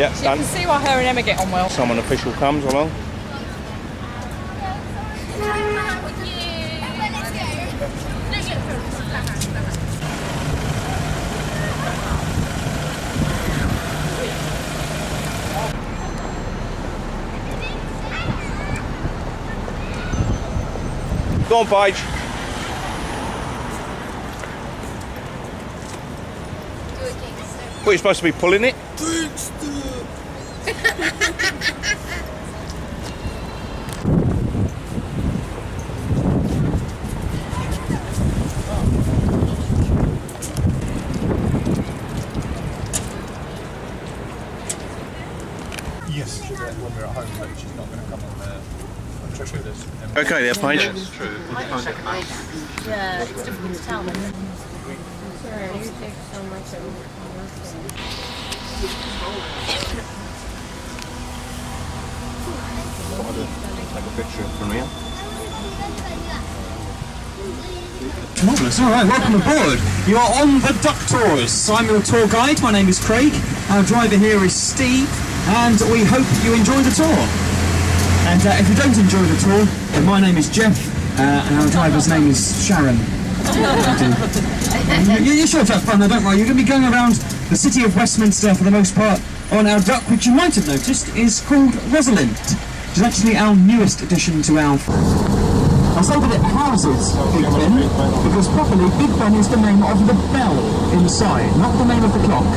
Yeah, You done. can see why her and Emma get on well. Someone official comes along. Go on, Paige. What, you're supposed to be pulling it? Yes, when we're at home, but she's not going to come on a trip with us. Okay there, Paige. That's true. Yeah, it's difficult to tell. Sorry, you take so much of Take a picture from here. Marvellous. All right, welcome aboard. You are on the Duck Tours. I'm your tour guide. My name is Craig. Our driver here is Steve, and we hope you enjoy the tour. And if you don't enjoy the tour, then my name is Jeff, and our driver's name is Sharon. You're sure to have fun though, don't worry. You're going to be going around the city of Westminster for the most part on our duck, which you might have noticed is called Rosalind, which is actually our newest addition to our... I say that it houses Big Ben, because properly Big Ben is the name of the bell inside, not the name of the clock.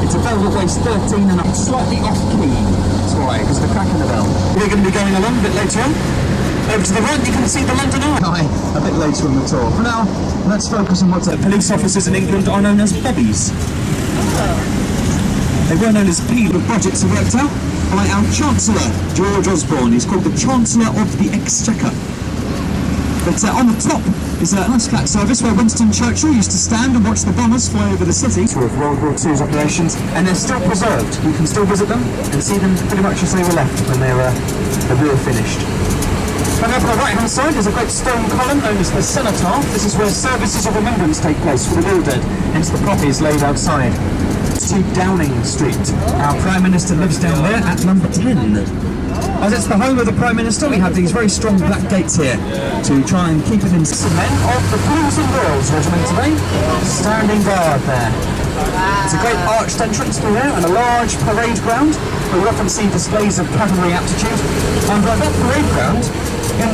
It's a bell that weighs 13 and it's slightly off key. That's why, because of the crack in the bell. We're going to be going along a bit later on. Over to the right, you can see the London Eye. A bit later on the tour. For now, let's focus on what police officers in England are known as bobbies. They were known as P, but budgets are worked out by our Chancellor, George Osborne. He's called the Chancellor of the Exchequer. But on the top is a nice flat service where Winston Churchill used to stand and watch the bombers fly over the city. Of World War II's operations, and they're still preserved. You can still visit them and see them pretty much as they were left when they were finished. And up on the right hand side is a great stone column known as the Cenotaph. This is where services of remembrance take place for the war dead, hence the poppies laid outside. To Downing Street. Our Prime Minister lives down there at number 10. As it's the home of the Prime Minister, we have these very strong black gates here to try and keep it in. Some men of the Blues and Royals Regiment today, standing guard there. It's a great arched entrance through there and a large parade ground where we often see displays of cavalry aptitude. And that parade ground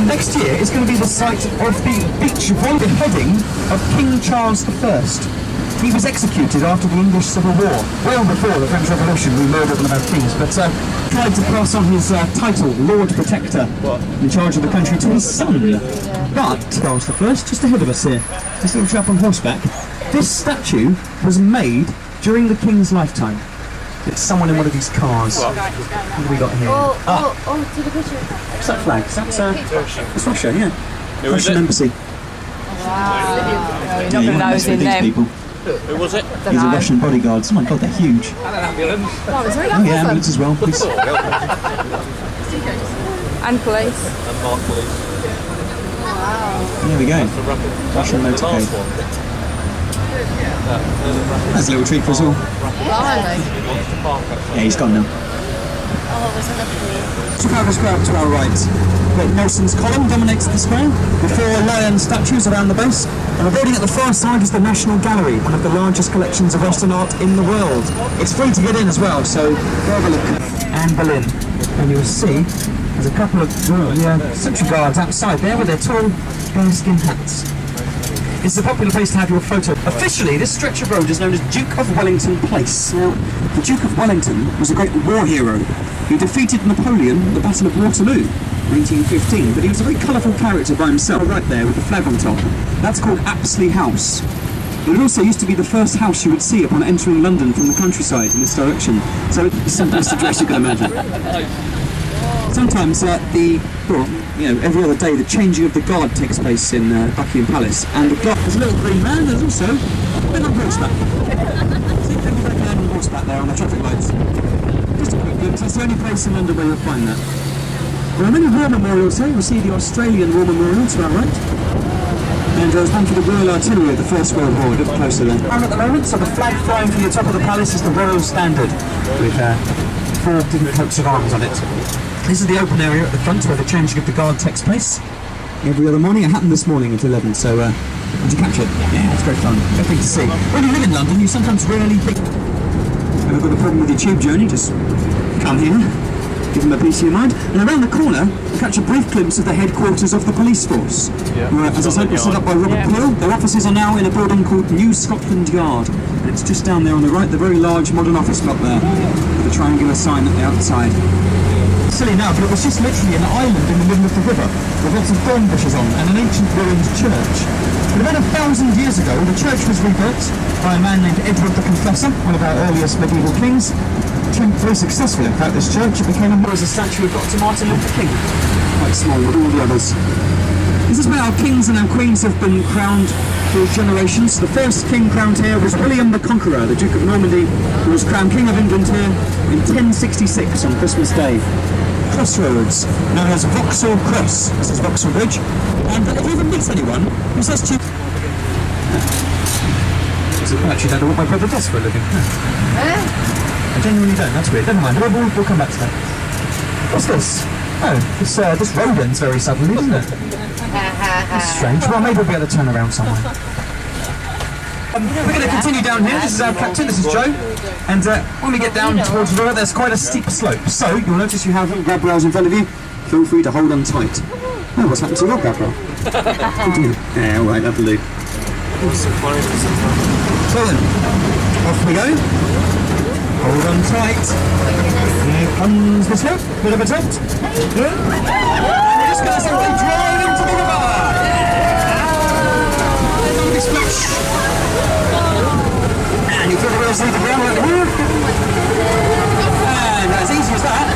next year is going to be the site of the beach beheading of King Charles I. He was executed after the English Civil War, well before the French Revolution. We murdered one of our kings, but tried to pass on his title, Lord Protector, in charge of the country, to his son. But Charles I, just ahead of us here, this little chap on horseback, this statue was made during the King's lifetime. It's someone in one of these cars. What have we got here? to the picture. What's that flag? That's Russia, yeah. Russian embassy. Wow. You're not going to know who's in them. People. Who was it? These are Russian bodyguards. Oh my god, they're huge. Oh, is there Oh yeah, ambulance as well, please. And police. And Mark Police. There we go. Russian motorcade. That's a little treat for us all. Yeah, he's gone now. Trafalgar Square up to our right. Great Nelson's Column dominates the square, with 4 lion statues around the base, and the building at the far side is the National Gallery, one of the largest collections of Western art in the world. It's free to get in as well, so go have a look. And Berlin. And you'll see there's a couple of sentry guards outside there with their tall bearskin hats. It's a popular place to have your photo. Officially, this stretch of road is known as Duke of Wellington Place. Now, the Duke of Wellington was a great war hero. He defeated Napoleon at the Battle of Waterloo, 1915, but he was a very colourful character by himself, right there with the flag on top. That's called Apsley House. It also used to be the first house you would see upon entering London from the countryside in this direction. So it's the simplest address you can imagine. Sometimes every other day, the changing of the guard takes place in Buckingham Palace, and the guard, there's a little green man. There's also a bit on horseback. See, there's a man on horseback there on the traffic lights. Just a quick glimpse. That's the only place in London where you'll find that. There are many war memorials here. You'll see the Australian War Memorial to our right. And there was one for the Royal Artillery of the First World War, a bit closer then. At the moment, so the flag flying from the top of the palace is the Royal Standard, with 4 different coats of arms on it. This is the open area at the front where the changing of the guard takes place. Every other morning. It happened this morning at 11, so did you catch it? Yeah, it's great fun. Great thing to see. When you live in London, you sometimes rarely think... Ever got a problem with your tube journey? Just come here, give them a piece of your mind. And around the corner, you catch a brief glimpse of the headquarters of the police force. Yeah. Who, as I said, was set up by Robert Peel. Their offices are now in a building called New Scotland Yard. And it's just down there on the right, the very large modern office block there, with a triangular sign at the outside. Silly now, but it was just literally an island in the middle of the river, with lots of thorn bushes on, and an ancient ruined church. But about 1,000 years ago, the church was rebuilt by a man named Edward the Confessor, one of our earliest medieval kings. Very successful, in fact, this church. It became as a statue of Dr. Martin Luther King. Quite small with all the others. This is where our kings and our queens have been crowned through generations. The first king crowned here was William the Conqueror, the Duke of Normandy, who was crowned King of England here in 1066 on Christmas Day. Crossroads, known as Vauxhall Cross. This is Vauxhall Bridge. And if you ever meet anyone who says to you... I actually don't know what my brother does for a living. I genuinely don't, that's weird. Never mind, we'll come back to that. What's this? Oh, this road ends very suddenly, doesn't it? That's strange. Well, maybe we'll be able to turn around somewhere. We're going to continue down here. This is our captain, this is Joe. And when we get down towards the river, there's quite a steep slope. So, you'll notice you have grab rails in front of you. Feel free to hold on tight. Oh, what's happened to your grab rail? Yeah, alright, that'll do. So then, off we go. Hold on tight. Here comes the slope. Bit of a tilt. And we're just going to simply drive into the river. Lovely splash. And you feel the wheels leave the ground like that. And as easy as that.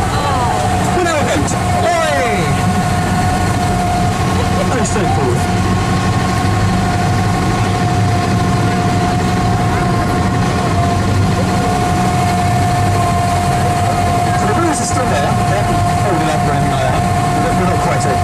Put our boat. Oi! Very straightforward. Still there, they haven't folded up or anything like that. We're not quite a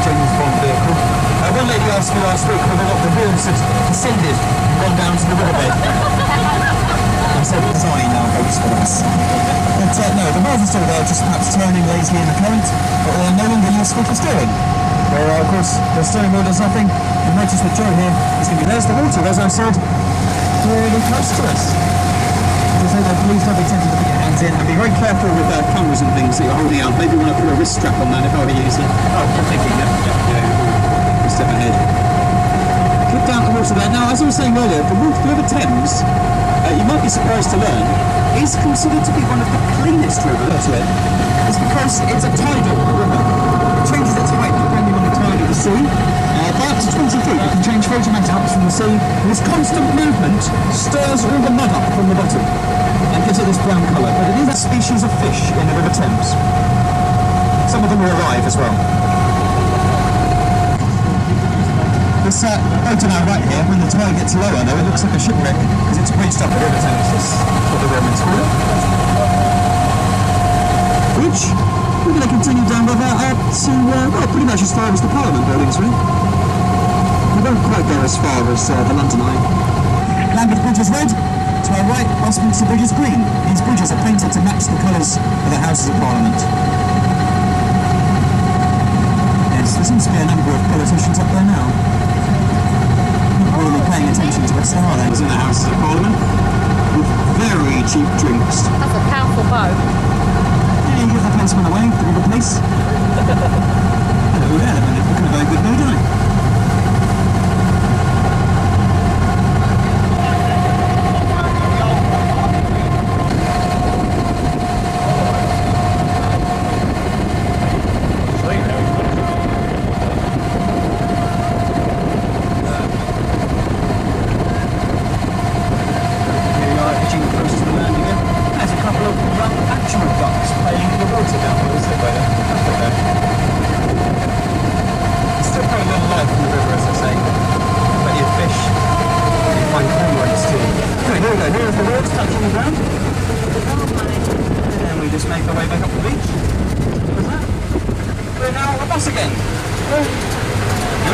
James Bond vehicle. One lady asked me last week whether or not the wheels had descended and gone down to the riverbed. I said design our boats for us. But no, the wheels are still there, just perhaps turning lazily in the current, but they're no longer useful for steering. Well, of course, the steering wheel does nothing. You'll notice with Joe here, there's the water, as I said, really close to us. So please don't be tempted to put your hands in, and be very careful with cameras and things that you're holding out. Maybe you want to put a wrist strap on that if I were using it. Oh, I'm thinking, yeah. Step ahead. Clip down the water there. Now, as I was saying earlier, the River Thames, you might be surprised to learn, is considered to be one of the cleanest rivers to it. It's because it's a tidal river. It changes its height depending on the tide of the sea. By up to 20 feet, it can change photometric from the sea, and this constant movement stirs all the mud up from the bottom and gives it this brown colour. But it is a species of fish in the River Thames. Some of them will arrive as well. This boat on our right here, when the tide gets lower, though, it looks like a shipwreck because it's bridged up the River Thames. That's what the Romans call it. Bridge. We're going to continue down river to, well, pretty much as far as the Parliament buildings, really. We won't quite go as far as the London Eye. Lambeth Bridge is red. To our right, Westminster Bridge is green. These bridges are painted to match the colours of the Houses of Parliament. Yes, there seems to be a number of politicians up there now. Not really paying attention to what's there, are they? In the Houses of Parliament, with very cheap drinks. That's a powerful boat. Yeah, you get the policeman away, the river police. Hello there, they're looking a very good mood, aren't they?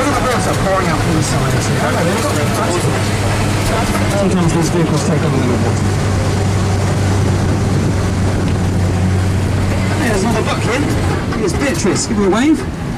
Look at the water pouring out from the sides here. Sometimes these vehicles take on a little water. There's another duck here. Here's Beatrice. Give her a wave.